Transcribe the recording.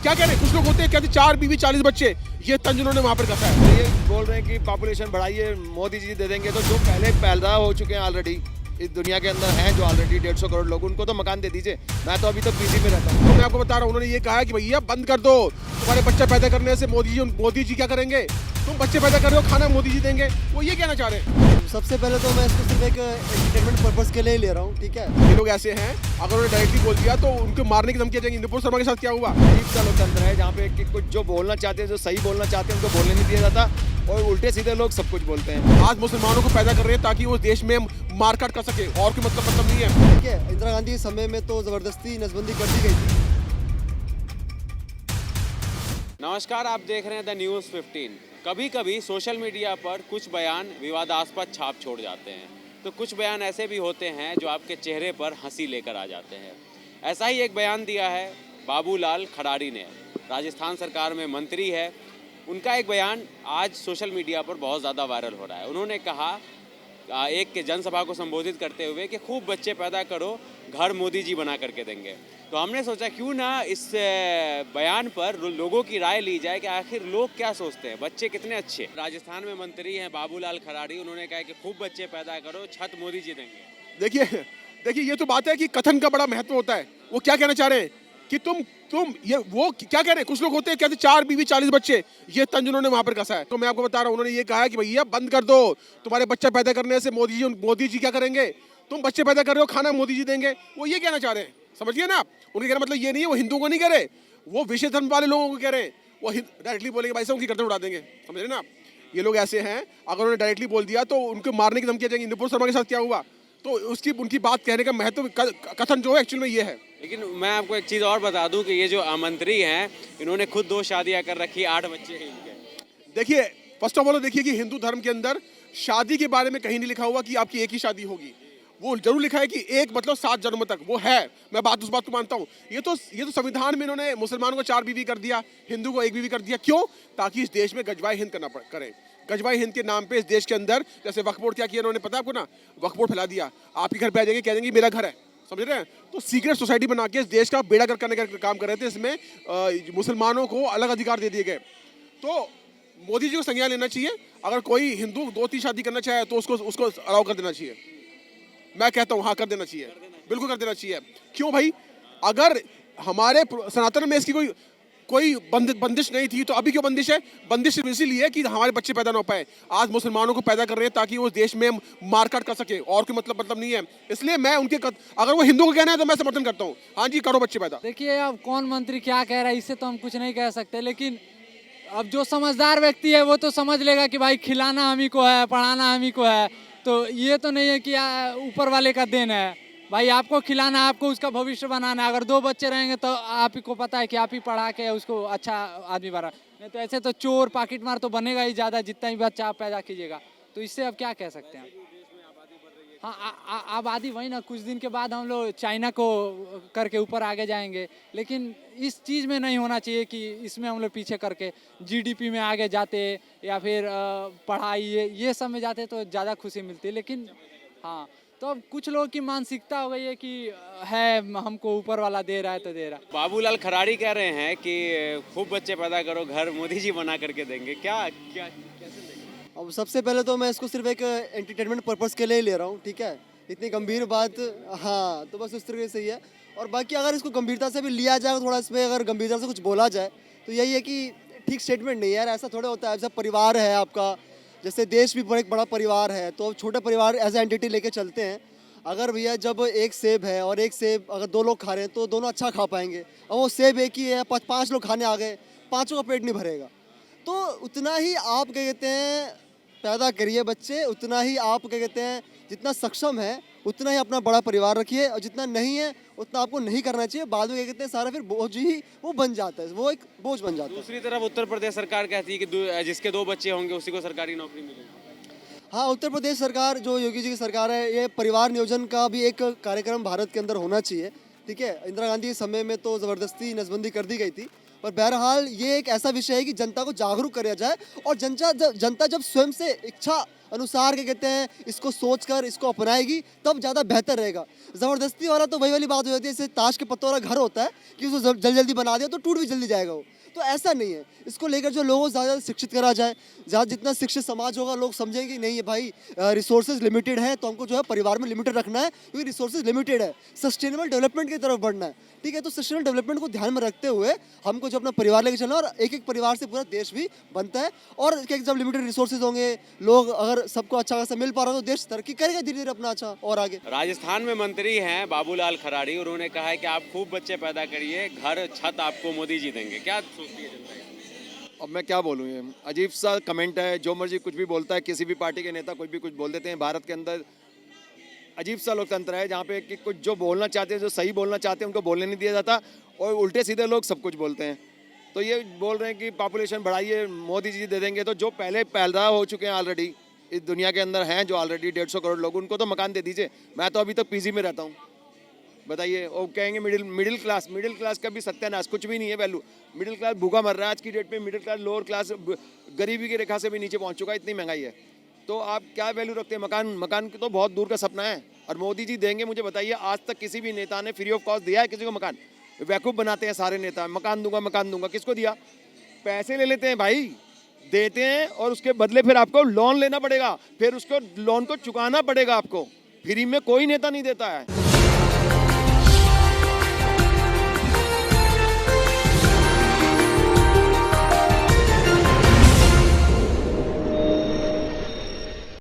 क्या कह रहे हैं, कुछ लोग होते हैं कहते 4 बीवी 40 बच्चे, ये तंज उन्होंने वहां पर कसा है। ये बोल रहे हैं कि पॉपुलेशन बढ़ाइए, मोदी जी दे देंगे, तो जो पहले पैदा हो चुके हैं ऑलरेडी इस दुनिया के अंदर हैं, जो ऑलरेडी 150 करोड़ लोग, उनको तो मकान दे दीजिए। मैं तो अभी तक पीजी में रहता हूँ। तो मैं आपको बता रहा हूँ, उन्होंने ये कहा है कि भैया बंद कर दो, तुम्हारे बच्चे पैदा करने से मोदी जी क्या करेंगे, तुम बच्चे पैदा कर रहे हो, खाना मोदी जी देंगे, वो ये कहना चाह रहे हैं। सबसे पहले तो मैं इसको सिर्फ एक एंटरटेनमेंट पर्पस के लिए ही ले रहा हूँ, ठीक है। ये लोग ऐसे हैं, अगर उन्होंने डायरेक्टली बोल दिया तो उनको मारने की धमकी देंगे। नुपुर शर्मा के साथ क्या हुआ? अजीब सा लोकतंत्र है जहाँ पे कि कुछ जो बोलना चाहते हैं, जो सही बोलना चाहते हैं, उनको बोलने नहीं दिया जाता, और उल्टे सीधे लोग सब कुछ बोलते हैं। आज मुसलमानों को पैदा कर रहे हैं ताकि वो देश में मारकाट कर सके, और कोई मतलब नहीं है। ठीक है, इंदिरा गांधी के समय में तो ज़बरदस्ती नसबंदी कर दी गई थी। नमस्कार, आप देख रहे हैं द न्यूज़ 15। कभी कभी सोशल मीडिया पर कुछ बयान विवादास्पद छाप छोड़ जाते हैं, तो कुछ बयान ऐसे भी होते हैं जो आपके चेहरे पर हंसी लेकर आ जाते हैं। ऐसा ही एक बयान दिया है बाबूलाल खराड़ी ने, राजस्थान सरकार में मंत्री है। उनका एक बयान आज सोशल मीडिया पर बहुत ज़्यादा वायरल हो रहा है। उन्होंने कहा एक के जनसभा को संबोधित करते हुए कि खूब बच्चे पैदा करो, घर मोदी जी बना करके देंगे। तो हमने सोचा क्यों ना इस बयान पर लोगों की राय ली जाए कि आखिर लोग क्या सोचते हैं, बच्चे कितने अच्छे। राजस्थान में मंत्री हैं बाबूलाल खराड़ी, उन्होंने कहा कि खूब बच्चे पैदा करो, छत मोदी जी देंगे। देखिए ये तो बात है कि कथन का बड़ा महत्व होता है। वो क्या कहना चाह रहे हैं कि तुम ये वो क्या कह रहे हैं, कुछ लोग होते हैं कहते 4 बीवी 40 बच्चे, ये तंज उन्होंने वहां पर कसा है। तो मैं आपको बता रहा हूँ, उन्होंने ये कहा है कि भैया बंद कर दो, तुम्हारे बच्चे पैदा करने से मोदी जी क्या करेंगे, तुम बच्चे पैदा कर रहे हो, खाना मोदी जी देंगे, वो ये कहना चाह रहे हैं। समझिए ना आप, उनके कहना मतलब ये नहीं है वो हिंदू को नहीं कह रहे, वो विशेष धर्म वाले लोगों को कह रहे हैं। वो डायरेक्टली बोलेंगे भाई साहब उनकी गर्दन उड़ा देंगे। समझ रहे ना आप, ये लोग ऐसे हैं, अगर उन्होंने डायरेक्टली बोल दिया तो उनको मारने की धमकी देंगे। नुपुर शर्मा के साथ क्या हुआ, तो उसकी उनकी बात कहने का महत्व कथन जो है एक्चुअल में ये है। लेकिन मैं आपको एक चीज़ और बता दूं कि ये जो मंत्री हैं, इन्होंने खुद 2 शादियां कर रखी, 8 बच्चे हैं इनके। देखिए फर्स्ट ऑफ ऑल देखिए कि हिंदू धर्म के अंदर शादी के बारे में कहीं नहीं लिखा हुआ कि आपकी एक ही शादी होगी। वो जरूर लिखा है कि एक मतलब 7 जन्म तक, वो है, मैं उस बात को मानता हूँ। ये तो संविधान में इन्होंने मुसलमानों को 4 बीवी कर दिया, हिंदू को 1 बीवी कर दिया। क्यों? ताकि इस देश में गजवाए हिंद करें। गजवाए हिंद के नाम पे इस देश के अंदर जैसे वक्फ बोर्ड क्या किया इन्होंने, पता है आपको ना, वक्फ बोर्ड फैला दिया। आपके घर पे आ जाएंगे, कह देंगे मेरा घर है। समझ रहे हैं? तो सीक्रेट सोसाइटी बना के इस देश का बेड़ा गर्क करने का काम कर रहे थे। इसमें मुसलमानों को अलग अधिकार दे दिए गए। तो मोदी जी को संज्ञान लेना चाहिए। अगर कोई हिंदू 2-3 शादी करना चाहे तो उसको अलाउ कर देना चाहिए। मैं कहता हूँ हाँ, कर देना चाहिए, बिल्कुल कर देना चाहिए। क्यों भाई, अगर हमारे सनातन में इसकी कोई बंदिश नहीं थी तो अभी क्यों बंदिश है? बंदिश सिर्फ इसीलिए कि हमारे बच्चे पैदा ना हो पाए। आज मुसलमानों को पैदा कर रहे हैं ताकि वो देश में मारकाट कर सके, और कोई मतलब नहीं है। इसलिए मैं उनके अगर वो हिंदू को कहना है तो मैं समर्थन करता हूँ, हाँ जी करो बच्चे पैदा। देखिए अब कौन मंत्री क्या कह रहा है इससे तो हम कुछ नहीं कह सकते, लेकिन अब जो समझदार व्यक्ति है वो तो समझ लेगा कि भाई खिलाना हम ही को है, पढ़ाना हम ही को है। तो ये तो नहीं है कि ऊपर वाले का देन है। भाई आपको खिलाना, आपको उसका भविष्य बनाना। अगर 2 बच्चे रहेंगे तो आप ही को पता है कि आप ही पढ़ा के उसको अच्छा आदमी बना, नहीं तो ऐसे तो चोर पाकिट मार तो बनेगा ही ज़्यादा, जितना ही बच्चा आप पैदा कीजिएगा। तो इससे अब क्या कह सकते हैं? हाँ, आबादी वही ना, कुछ दिन के बाद हम लोग चाइना को करके ऊपर आगे जाएंगे। लेकिन इस चीज़ में नहीं होना चाहिए कि इसमें हम लोग पीछे करके जीडीपी में आगे जाते या फिर पढ़ाई ये सब में जाते तो ज़्यादा खुशी मिलती है। लेकिन हाँ, तो अब कुछ लोगों की मानसिकता हो गई है कि है हमको ऊपर वाला दे रहा है तो दे रहा है। बाबूलाल खराड़ी कह रहे हैं कि खूब बच्चे पैदा करो, घर मोदी जी बना करके देंगे। क्या कैसे देंगे? अब सबसे पहले तो मैं इसको सिर्फ एक एंटरटेनमेंट पर्पस के लिए ही ले रहा हूँ, ठीक है। इतनी गंभीर बात, हाँ, तो बस उस तरीके से ही है। और बाकी अगर इसको गंभीरता से भी लिया जाए, थोड़ा इसमें अगर गंभीरता से कुछ बोला जाए तो यही है कि ठीक स्टेटमेंट नहीं है यार, ऐसा थोड़ा होता है। जैसे परिवार है आपका, जैसे देश भी एक बड़ा परिवार है, तो छोटे परिवार एज ए एंटिटी लेके चलते हैं। अगर भैया जब एक सेब है और एक सेब अगर 2 लोग खा रहे हैं तो दोनों अच्छा खा पाएंगे। और वो सेब एक ही है, 5 लोग खाने आ गए, 5 का पेट नहीं भरेगा। तो उतना ही आप क्या कहते हैं पैदा करिए बच्चे, उतना ही आप क्या कहते हैं जितना सक्षम है उतना ही अपना बड़ा परिवार रखिए, और जितना नहीं है उतना आपको नहीं करना चाहिए। बाद में क्या कहते हैं सारा फिर बोझ ही वो बन जाता है, वो एक बोझ बन जाता है। दूसरी तरफ उत्तर प्रदेश सरकार कहती है कि जिसके 2 बच्चे होंगे उसी को सरकारी नौकरी मिलेगी। हाँ, उत्तर प्रदेश सरकार जो योगी जी की सरकार है, ये परिवार नियोजन का भी एक कार्यक्रम भारत के अंदर होना चाहिए, ठीक है। इंदिरा गांधी के समय में तो ज़बरदस्ती नसबंदी कर दी गई थी, पर बहरहाल ये एक ऐसा विषय है कि जनता को जागरूक किया जाए। और जनता जब स्वयं से इच्छा अनुसार क्या कहते हैं इसको सोचकर इसको अपनाएगी तब ज़्यादा बेहतर रहेगा। ज़बरदस्ती वाला तो वही वाली बात हो जाती है, जैसे ताश के पत्तों वाला घर होता है कि उसको जल्दी जल्दी बना दिया तो टूट भी जल्दी जाएगा वो। तो ऐसा नहीं है, इसको लेकर जो लोगों को ज़्यादा शिक्षित करा जाए, ज़्यादा जितना शिक्षित समाज होगा लोग समझेंगे कि नहीं है भाई रिसोर्सेज लिमिटेड है तो हमको जो है परिवार में लिमिटेड रखना है क्योंकि रिसोर्सेज लिमिटेड है, सस्टेनेबल डेवलपमेंट की तरफ बढ़ना है, ठीक है। तो सस्टेनेबल डेवलपमेंट को ध्यान में रखते हुए हमको जो अपना परिवार लेकर चलना है और एक एक परिवार से पूरा देश भी बनता है। और क्या जब लिमिटेड रिसोर्सेज होंगे, लोग अगर सबको अच्छा खासा मिल पा रहा हो तो देश तरक्की करेगा धीरे धीरे अपना अच्छा और आगे। राजस्थान में मंत्री हैं बाबूलाल खराड़ी, उन्होंने कहा है कि आप खूब बच्चे पैदा करिए, घर छत आपको मोदी जी देंगे। क्या सोचती है जनता? अब मैं क्या बोलूँ, ये अजीब सा कमेंट है। जो मर्जी कुछ भी बोलता है, किसी भी पार्टी के नेता कुछ भी कुछ बोल देते हैं। भारत के अंदर अजीब सा लोकतंत्र है जहाँ पे कि कुछ जो बोलना चाहते हैं, जो सही बोलना चाहते हैं उनको बोलने नहीं दिया जाता और उल्टे सीधे लोग सब कुछ बोलते हैं। तो ये बोल रहे हैं कि पॉपुलेशन बढ़ाइए, मोदी जी दे देंगे। तो जो पहले पैदा हो चुके हैं ऑलरेडी इस दुनिया के अंदर हैं, जो ऑलरेडी 150 करोड़ लोग, उनको तो मकान दे दीजिए। मैं तो अभी तक पीजी में रहता हूँ, बताइए। और कहेंगे मिडिल क्लास का भी सत्यानाश, कुछ भी नहीं है वैल्यू। मिडिल क्लास भूखा मर रहा है आज की डेट में। मिडिल क्लास, लोअर क्लास गरीबी की रेखा से भी नीचे पहुंच चुका है, इतनी महंगाई है। तो आप क्या वैल्यू रखते हैं? मकान तो बहुत दूर का सपना है और मोदी जी देंगे। मुझे बताइए, आज तक किसी भी नेता ने फ्री ऑफ कॉस्ट दिया है किसी को मकान? वैकूफ बनाते हैं सारे नेता, मकान दूंगा। किसको दिया? पैसे ले लेते हैं भाई, देते हैं और उसके बदले फिर आपको लोन लेना पड़ेगा, फिर उसको लोन को चुकाना पड़ेगा आपको। फ्री में कोई नेता नहीं देता है।